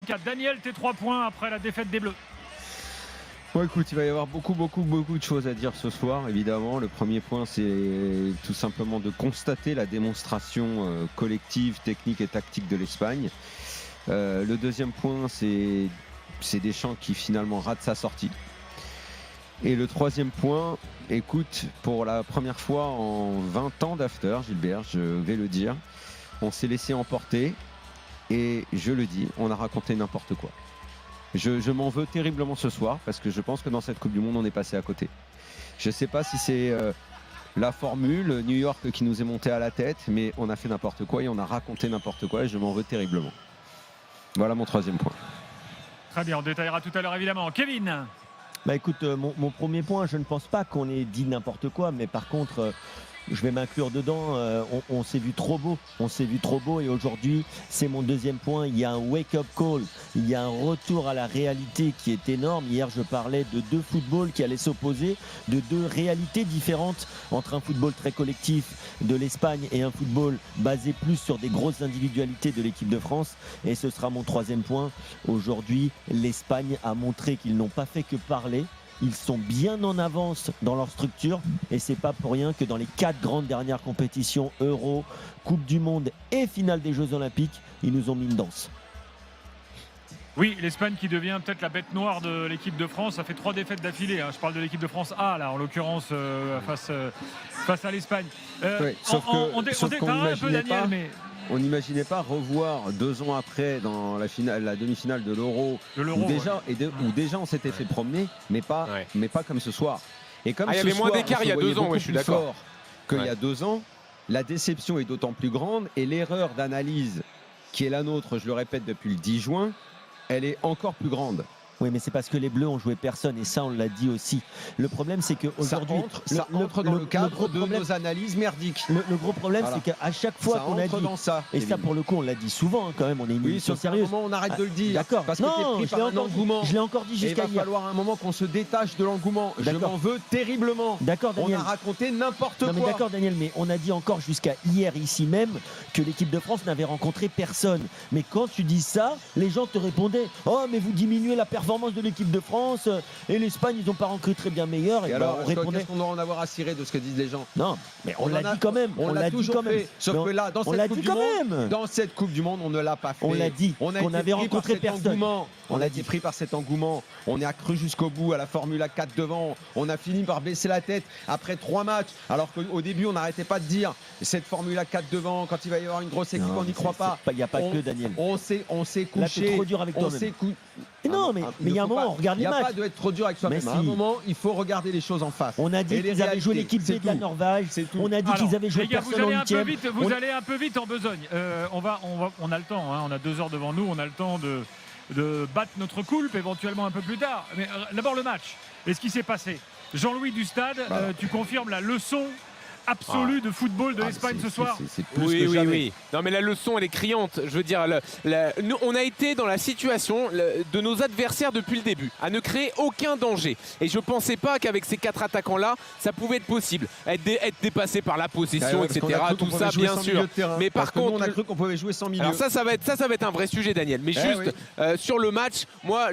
24. Daniel, tes 3 points après la défaite des Bleus. Bon, écoute, il va y avoir beaucoup de choses à dire ce soir, évidemment. Le premier point, c'est tout simplement de constater la démonstration collective, technique et tactique de l'Espagne. Le deuxième point, c'est Deschamps qui finalement rate sa sortie. Et le troisième point, écoute, pour la première fois en 20 ans d'after, Gilbert, je vais le dire, on s'est laissé emporter et je le dis, on a raconté n'importe quoi. Je m'en veux terriblement ce soir parce que je pense que dans cette Coupe du Monde, on est passé à côté. Je ne sais pas si c'est la formule New York qui nous est montée à la tête, mais on a fait n'importe quoi et on a raconté n'importe quoi et je m'en veux terriblement. Voilà mon troisième point. Très bien, on détaillera tout à l'heure évidemment. Kevin. Bah écoute, mon premier point, je ne pense pas qu'on ait dit n'importe quoi, mais par contre, je vais m'inclure dedans. On s'est vu trop beau, et aujourd'hui, c'est mon deuxième point. Il y a un wake-up call, il y a un retour à la réalité qui est énorme. Hier, je parlais de 2 footballs qui allaient s'opposer, de 2 réalités différentes entre un football très collectif de l'Espagne et un football basé plus sur des grosses individualités de l'équipe de France. Et ce sera mon troisième point. Aujourd'hui, l'Espagne a montré qu'ils n'ont pas fait que parler. Ils sont bien en avance dans leur structure et c'est pas pour rien que dans les 4 grandes dernières compétitions, Euro, Coupe du Monde et finale des Jeux Olympiques, ils nous ont mis une danse. Oui, l'Espagne qui devient peut-être la bête noire de l'équipe de France. Ça fait 3 défaites d'affilée. Je parle de l'équipe de France A, là, en l'occurrence, face à l'Espagne. Oui, on déclarera un peu, Daniel, mais... On n'imaginait pas revoir 2 ans après dans la demi-finale de l'Euro où déjà on s'était fait promener, mais pas comme ce soir. Et comme il y avait moins d'écart il y a 2 ans, je suis d'accord. Qu'il y a 2 ans, la déception est d'autant plus grande et l'erreur d'analyse qui est la nôtre, je le répète depuis le 10 juin, elle est encore plus grande. Oui, mais c'est parce que les Bleus ont joué personne et ça, on l'a dit aussi. Le problème, c'est qu'aujourd'hui, ça entre dans le cadre de nos analyses merdiques. Le gros problème, c'est qu'à chaque fois qu'on a dit, et ça pour le coup, on l'a dit souvent quand même, on est une émission sérieuse. On arrête de le dire. D'accord. Parce que t'es pris par un engouement. Je l'ai encore dit jusqu'à hier. Il va falloir un moment qu'on se détache de l'engouement. Je m'en veux terriblement. D'accord, Daniel. On a raconté n'importe quoi. Mais d'accord, Daniel, mais on a dit encore jusqu'à hier ici même que l'équipe de France n'avait rencontré personne. Mais quand tu dis ça, les gens te répondaient: oh, mais vous diminuez la performance de l'équipe de France et l'Espagne, ils n'ont pas rencontré très bien meilleur. Et alors, qu'est-ce qu'on doit en avoir à cirer de ce que disent les gens? Non, mais on l'a dit quand même. On l'a toujours fait. Sauf que là, dans cette Coupe du Monde, on ne l'a pas fait. On l'a dit. On avait rencontré personne. On a été pris par cet engouement. On est accru jusqu'au bout à la Formule 4 devant. On a fini par baisser la tête après 3 matchs. Alors qu'au début, on n'arrêtait pas de dire cette Formule 4 devant, quand il va y avoir une grosse équipe, on n'y croit pas. Il n'y a pas que Daniel. On s'est couché. Là, t'es trop dur avec toi-même. Non, mais il y a un moment, on regarde les matchs. Il n'y a pas de être trop dur avec soi-même. À un moment, il faut regarder les choses en face. On a dit qu'ils avaient joué l'équipe B de la Norvège. On a dit qu'ils avaient joué personne en huitième. Vous allez un peu vite en besogne. On a le temps. On a 2 heures devant nous. On a le temps de battre notre coulpe éventuellement un peu plus tard. Mais d'abord le match. Et ce qui s'est passé. Jean-Louis du Stade, tu confirmes la leçon absolue de football de l'Espagne ce soir. Oui. Non, mais la leçon, elle est criante. Je veux dire, nous, on a été dans la situation de nos adversaires depuis le début, à ne créer aucun danger. Et je ne pensais pas qu'avec ces 4 attaquants-là, ça pouvait être possible. Être dépassé par la possession, etc. Tout ça, bien sûr. Mais par contre, on a cru qu'on pouvait jouer sans milieu. Alors ça va être un vrai sujet, Daniel. Mais sur le match, moi,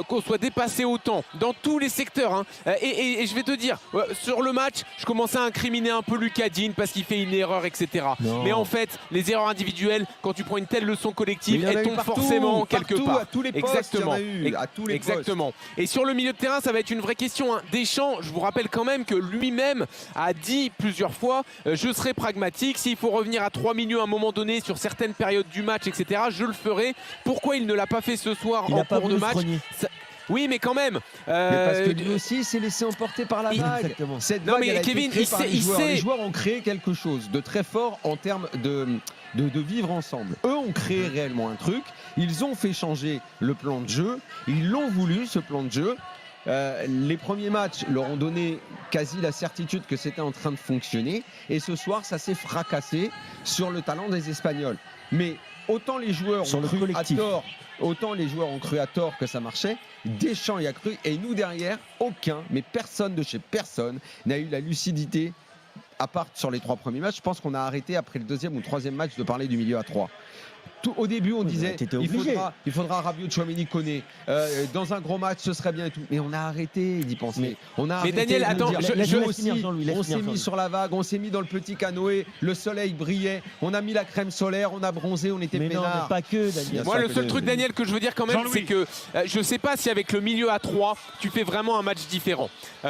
qu'on soit dépassé autant dans tous les secteurs. Et je vais te dire, sur le match, je commençais à incriminer un peu Lucas Digne parce qu'il fait une erreur, etc. Non. Mais en fait, les erreurs individuelles, quand tu prends une telle leçon collective, elles tombent forcément quelque part. À tous les postes, exactement. à tous les exactement. Et sur le milieu de terrain, ça va être une vraie question. Deschamps, je vous rappelle quand même que lui-même a dit plusieurs fois, je serai pragmatique. S'il faut revenir à 3 milieux à un moment donné sur certaines périodes du match, etc., je le ferai. Pourquoi il ne l'a pas fait ce soir en cours de match? Oui, mais quand même. Mais parce que lui aussi il s'est laissé emporter par la vague. Exactement. Cette vague, mais Kevin, les joueurs ont créé quelque chose de très fort en termes de vivre ensemble. Eux ont créé réellement un truc. Ils ont fait changer le plan de jeu. Ils l'ont voulu, ce plan de jeu. Les premiers matchs leur ont donné quasi la certitude que c'était en train de fonctionner. Et ce soir, ça s'est fracassé sur le talent des Espagnols. Mais autant les joueurs ont cru à tort. Autant les joueurs ont cru à tort que ça marchait, Deschamps y a cru et nous derrière, mais personne de chez personne n'a eu la lucidité, à part sur les 3 premiers matchs. Je pense qu'on a arrêté après le 2e ou 3e match de parler du milieu à 3. au début, on disait t'étais il obligé. faudra Rabiot, Tchouaméni, Koné. Dans un gros match, ce serait bien et tout. Mais on a arrêté d'y penser. On a arrêté Daniel, de attends, dire. laisse- Nous laisse aussi, finir, Jean-Louis, laisse on finir, s'est mis Jean-Louis. sur la vague, on s'est mis dans le petit canoë, le soleil brillait, on a mis la crème solaire, on a bronzé, on était Mais non, peinards. mais pas que, Daniel. Moi, le seul truc, Daniel, que je veux dire quand même, Jean-Louis. c'est que je sais pas si avec le milieu à 3, tu fais vraiment un match différent.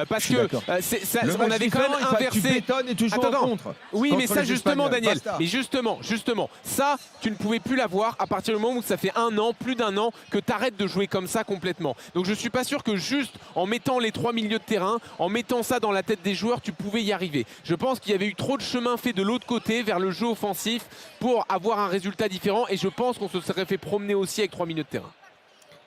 Parce suis que d'accord. Le on match avait quand même différent, il faut que tu inversé. bétonnes et tu joues Attends, en contre. Oui, mais Contre ça les justement, Espagnols, Daniel. basta. Mais justement, ça, tu ne pouvais plus l'avoir à partir du moment où ça fait un an, plus d'un an, que tu arrêtes de jouer comme ça complètement. Donc je suis pas sûr que juste en mettant les 3 milieux de terrain, en mettant ça dans la tête des joueurs, tu pouvais y arriver. Je pense qu'il y avait eu trop de chemin fait de l'autre côté vers le jeu offensif pour avoir un résultat différent. Et je pense qu'on se serait fait promener aussi avec 3 milieux de terrain.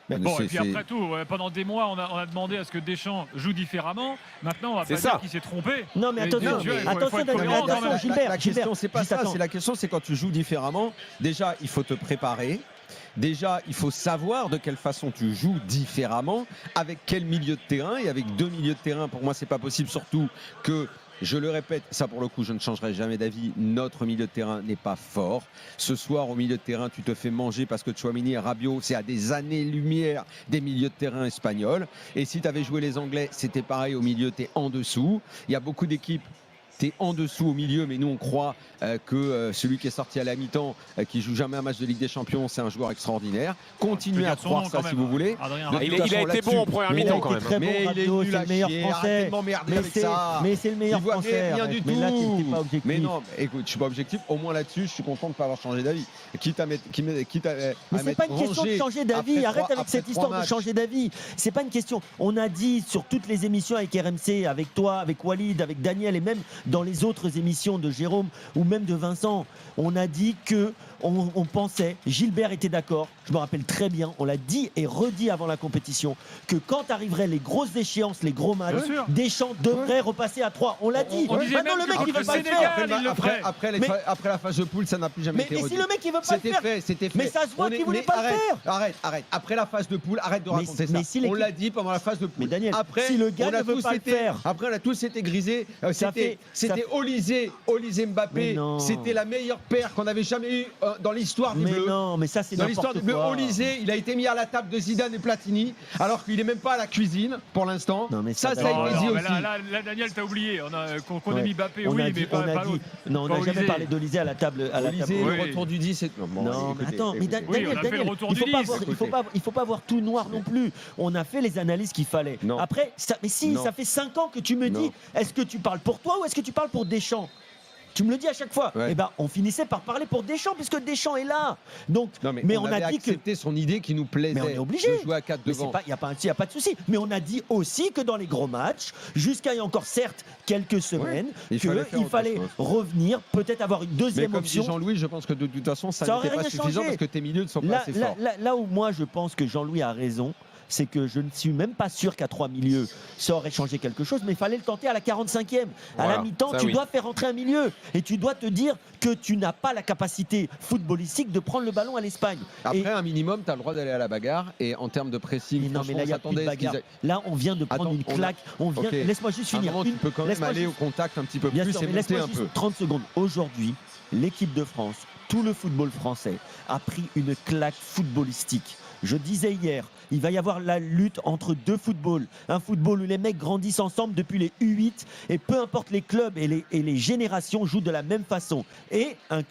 Bon, C'est- et puis c'est- après tout, pendant des mois, on a demandé à ce que Deschamps joue différemment. Maintenant, on va C'est pas ça. dire qu'il s'est trompé. Non, mais Et attention, tu vois, il faut attention, être Daniel, cohérent quand attention, même. Gilbert, la question, c'est pas juste ça. attends. C'est la question, c'est quand tu joues différemment. Déjà, il faut te préparer. Déjà, il faut savoir de quelle façon tu joues différemment, avec quel milieu de terrain. Et avec 2 milieux de terrain, pour moi, c'est pas possible. Surtout que, je le répète, ça pour le coup, je ne changerai jamais d'avis. Notre milieu de terrain n'est pas fort. Ce soir, au milieu de terrain, tu te fais manger parce que Tchouaméni et Rabiot, c'est à des années-lumière des milieux de terrain espagnols. Et si tu avais joué les Anglais, c'était pareil. Au milieu, tu es en dessous. Il y a beaucoup d'équipes. Tu es en dessous au milieu, mais nous on croit que celui qui est sorti à la mi-temps, qui joue jamais un match de Ligue des Champions, c'est un joueur extraordinaire. Continuez à croire ça si vous voulez. Adrien, De Il, toute a façon, été bon en première Mais il a mi-temps été quand même. très bon, Mais il est Rabiot, nul c'est à le meilleur chier, arrêtez français. de m'emmerder Mais avec c'est, ça. mais c'est le meilleur Il voit français. rien arrête. du Mais là, tu tout. n'étais pas objectif. Mais non, écoute, je suis pas objectif. Au moins là-dessus, je suis content de ne pas avoir changé d'avis. Quitte à mettre, quitte à Mais c'est mettre pas une question de rangé changer d'avis. après Arrête trois- avec cette après histoire trois de matchs. changer d'avis. C'est pas une question. On a dit sur toutes les émissions avec RMC, avec toi, avec Walid, avec Daniel et même dans les autres émissions de Jérôme ou même de Vincent, on a dit que on pensait, Gilbert était d'accord, je me rappelle très bien, on l'a dit et redit avant la compétition, que quand arriveraient les grosses échéances, les gros matchs, Bien sûr. Deschamps devrait repasser à 3. On l'a dit. on disait Maintenant, même le mec, que il veut le pas le Sénégal, faire. il le ferait. Après la phase de poule, ça n'a plus jamais Mais, été mais si redit. le mec, il veut pas le C'était faire. fait, c'était fait. Mais ça se voit On qu'il est- voulait mais pas le arrête, faire. Arrête. Après la phase de poule, arrête de Mais- raconter mais ça. si On l'équipe- l'a dit pendant la phase de poule. Mais Daniel, après, si le gars on a ne veut tous pas le été- faire. Après, on a tous été grisés. Ça fait- C'était Olysée Mais Mbappé. non. C'était la meilleure paire qu'on avait jamais eue dans l'histoire des Mais Bleus. non, mais ça, c'est Dans l'histoire n'importe du bleu, quoi. Olysée, il a été mis à la table de Zidane et Platini, alors qu'il est même pas à la cuisine pour l'instant. Non, mais ça, ça, ça a Non, été non, dit mais aussi. là, Daniel, t'as oublié. Qu'on a Ouais. mis Mbappé, On oui, a mais dit, pas non, on Pas n'a jamais Olysée. parlé d'Olysée à la table. Olysée, Oui. le retour du 10. Non, bon, Non, mais écoutez, attends, mais écoutez. Oui, on a fait le Daniel, retour il du faut pas 10. voir- il faut pas voir tout noir non plus. On a fait les analyses qu'il fallait. Non. Après, mais si, Non. ça fait 5 ans que tu me dis, Non. est-ce que tu parles pour toi ou est-ce que tu parles pour Deschamps? Tu me le dis à chaque fois. Ouais. Et ben, on finissait par parler pour Deschamps puisque Deschamps est là. Donc, Non, mais mais on on a avait dit que accepté son idée qui nous plaisait. Mais on est obligé. De jouer à 4 mais devant. il n'y a pas de souci. Mais on a dit aussi que dans les gros matchs, jusqu'à il y a encore certes quelques semaines, il fallait faire qu'il autre fallait chose. revenir, peut-être avoir une Mais deuxième comme dit option. Jean-Louis, je pense que de toute façon, ça Ça n'était aurait pas rien suffisant changé. parce que tes milieux ne sont pas Là, assez forts. là où moi je pense que Jean-Louis a raison, c'est que je ne suis même pas sûr qu'à 3 milieux, ça aurait changé quelque chose, mais il fallait le tenter à la 45e. À Voilà, la mi-temps, ça tu oui. dois faire rentrer un milieu et tu dois te dire que tu n'as pas la capacité footballistique de prendre le ballon à l'Espagne. Après, Et- un minimum, tu as le droit d'aller à la bagarre. Et en termes de pressing, mais non, mais franchement, là, il n'y a on plus de s'attendait à ce qu'ils bagarre. Là, on vient de prendre Attends, une on a- claque. Ok. Laisse-moi juste À un finir. moment, tu peux quand même laisse-moi aller juste- au contact un petit peu Bien plus sûr, et mais monter laisse-moi un juste peu. 30 secondes. Aujourd'hui, l'équipe de France, tout le football français a pris une claque footballistique. Je disais hier, il va y avoir la lutte entre deux footballs. Un football où les mecs grandissent ensemble depuis les U8 et peu importe les clubs et les générations jouent de la même façon. Et un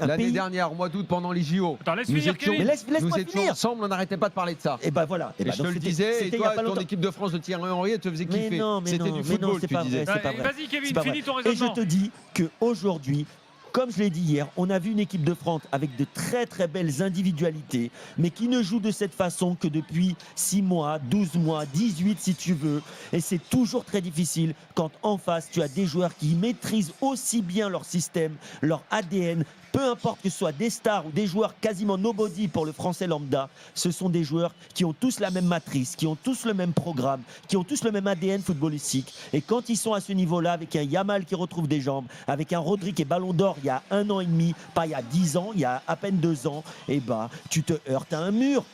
L'année pays... dernière, au mois d'août, pendant les JO, Attends, laisse nous finir, étions, Kevin. Mais laisse-moi nous étions finir. ensemble, on n'arrêtait pas de parler de ça. Et ben voilà. Et ben je te donc le c'était- disais, et c'était il y a toi, pas ton longtemps. équipe de France de Thierry Henry, elle te faisait Mais kiffer. non, mais C'était non, du mais football, non, c'est tu pas disais. vrai, c'est pas vrai. Vas-y, Kevin, C'est pas finis ton vrai. Et je raisonnement. te dis qu'aujourd'hui, comme je l'ai dit hier, on a vu une équipe de France avec de très très belles individualités, mais qui ne joue de cette façon que depuis 6 mois, 12 mois, 18 si tu veux. Et c'est toujours très difficile quand en face tu as des joueurs qui maîtrisent aussi bien leur système, leur ADN. Peu importe que ce soit des stars ou des joueurs quasiment nobody pour le français lambda, ce sont des joueurs qui ont tous la même matrice, qui ont tous le même programme, qui ont tous le même ADN footballistique. Et quand ils sont à ce niveau-là, avec un Yamal qui retrouve des jambes, avec un Rodri qui est ballon d'or il y a 1 an et demi, pas il y a 10 ans, il y a à peine 2 ans, et bah tu te heurtes à un mur.